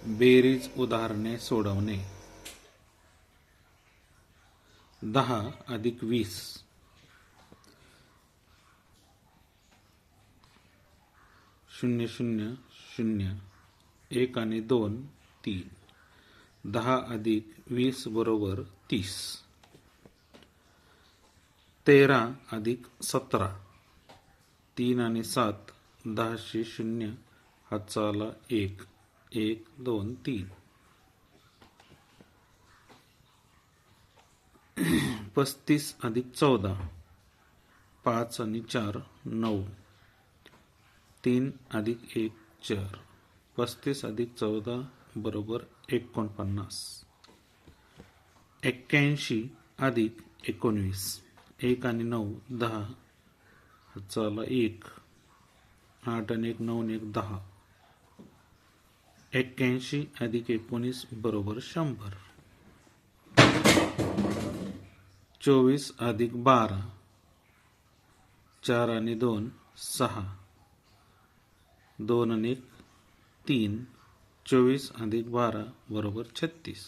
बेरीज उदाहरणे सोडवणे. 10 अधिक 20 0 0 0 1 आणि 2 3. 10 अधिक 20 बरोबर 30. 13 अधिक 17 3 आणि 7 10 शी 0 हातचा 1 1 2 3. 35 अधिक 14 5 आणि 4 9. 3 अधिक 1 4. 35 अधिक 14 बरोबर 49. 81 अधिक 19 1 आणि 9 10 हातचा 1 8 आणि 1 9 आणि 1 10. 81 अधिक 19 बरोबर 100. 24 अधिक 12 4 आणि 2 6 2 आणि 1 3. 24 अधिक 12 बरोबर 36.